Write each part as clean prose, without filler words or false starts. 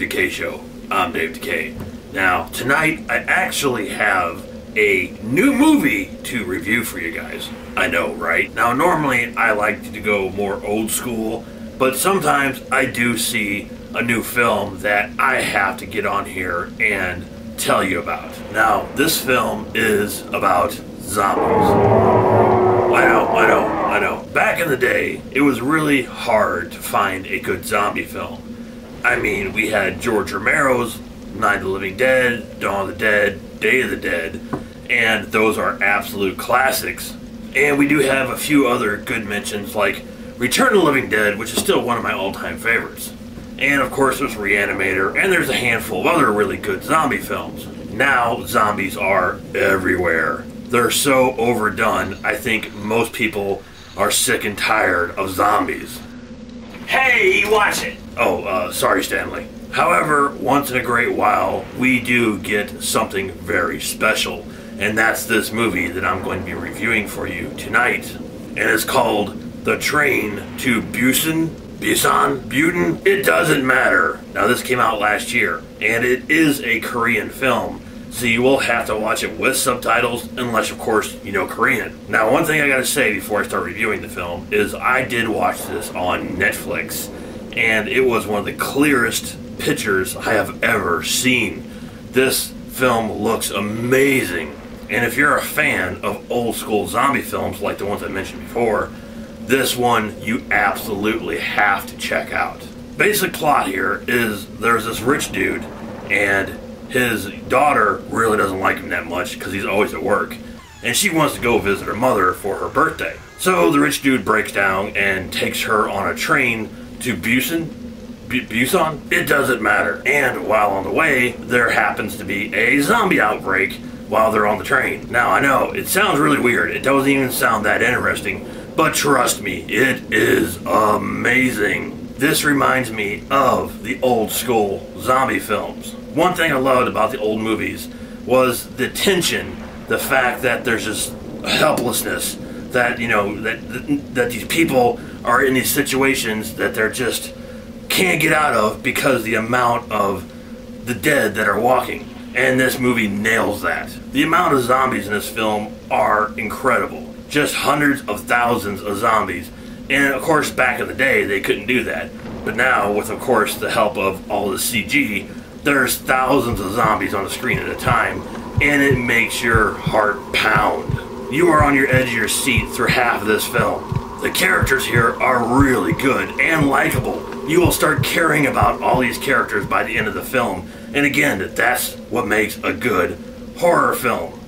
Decay Show. I'm Dave Decay. Now, tonight I actually have a new movie to review for you guys. I know, right? Now, normally I like to go more old school, but sometimes I do see a new film that I have to get on here and tell you about. Now, this film is about zombies. I know. Back in the day, it was really hard to find a good zombie film. I mean, we had George Romero's Night of the Living Dead, Dawn of the Dead, Day of the Dead, and those are absolute classics. And we do have a few other good mentions like Return of the Living Dead, which is still one of my all-time favorites. And of course there's Reanimator, and there's a handful of other really good zombie films. Now zombies are everywhere. They're so overdone, I think most people are sick and tired of zombies. Hey, watch it! Oh, sorry Stanley. However, once in a great while, we do get something very special. And that's this movie that I'm going to be reviewing for you tonight. And it's called The Train to Busan? It doesn't matter. Now this came out last year, and it is a Korean film. So you will have to watch it with subtitles, unless of course you know Korean. Now one thing I gotta say before I start reviewing the film is I did watch this on Netflix, and it was one of the clearest pictures I have ever seen. This film looks amazing, and if you're a fan of old school zombie films like the ones I mentioned before, this one you absolutely have to check out. Basic plot here is there's this rich dude, and his daughter really doesn't like him that much because he's always at work, and she wants to go visit her mother for her birthday. So the rich dude breaks down and takes her on a train to Busan? It doesn't matter. And while on the way, there happens to be a zombie outbreak while they're on the train. Now I know, it sounds really weird. It doesn't even sound that interesting, but trust me, it is amazing. This reminds me of the old school zombie films. One thing I loved about the old movies was the tension, the fact that there's this helplessness, that, you know, that these people are in these situations that they're just can't get out of because the amount of the dead that are walking. And this movie nails that. The amount of zombies in this film are incredible. Just hundreds of thousands of zombies. And of course back in the day they couldn't do that. But now with of course the help of all the CG, there's thousands of zombies on the screen at a time, and it makes your heart pound. You are on your edge of your seat through half of this film. The characters here are really good and likable. You will start caring about all these characters by the end of the film. And again, that's what makes a good horror film.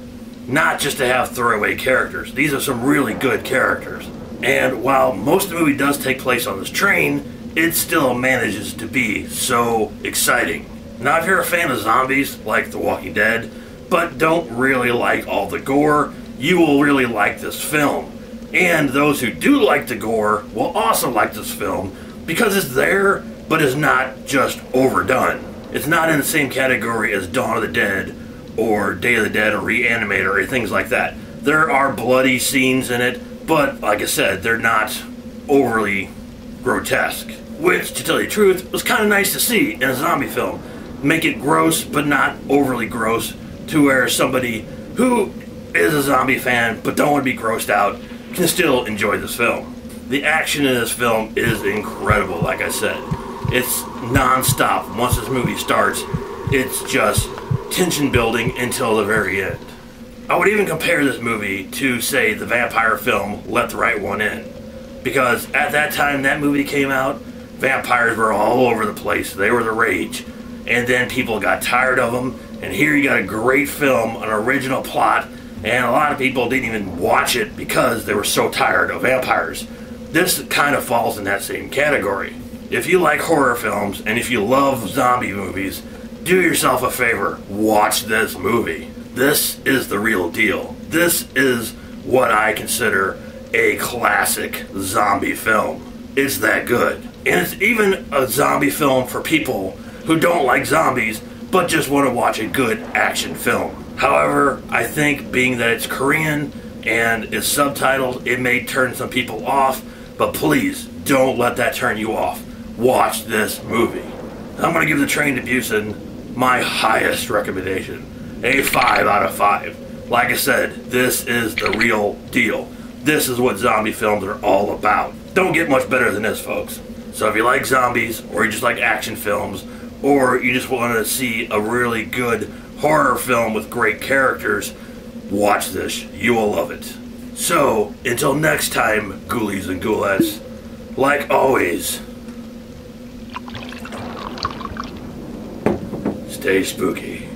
Not just to have throwaway characters. These are some really good characters. And while most of the movie does take place on this train, it still manages to be so exciting. Now, if you're a fan of zombies, like The Walking Dead, but don't really like all the gore, you will really like this film. And those who do like the gore will also like this film, because it's there, but it's not just overdone. It's not in the same category as Dawn of the Dead, or Day of the Dead, or Reanimator, or things like that. There are bloody scenes in it, but like I said, they're not overly grotesque. Which, to tell you the truth, was kind of nice to see in a zombie film. Make it gross, but not overly gross, to where somebody who is a zombie fan but don't want to be grossed out can still enjoy this film. The action in this film is incredible, like I said. It's non-stop. Once this movie starts, it's just tension building until the very end. I would even compare this movie to, say, the vampire film Let the Right One In. Because at that time that movie came out, vampires were all over the place. They were the rage. And then people got tired of them, and here you got a great film, an original plot, and a lot of people didn't even watch it because they were so tired of vampires. This kind of falls in that same category. If you like horror films, and if you love zombie movies, do yourself a favor, watch this movie. This is the real deal. This is what I consider a classic zombie film. It's that good. And it's even a zombie film for people who don't like zombies, but just want to watch a good action film. However, I think being that it's Korean and it's subtitled, it may turn some people off, but please don't let that turn you off. Watch this movie. I'm going to give The Train to Busan my highest recommendation. A 5 out of 5. Like I said, this is the real deal. This is what zombie films are all about. Don't get much better than this, folks. So if you like zombies, or you just like action films, or you just want to see a really good horror film with great characters, watch this. You will love it. So, until next time, ghoulies and ghoulettes, like always, stay spooky.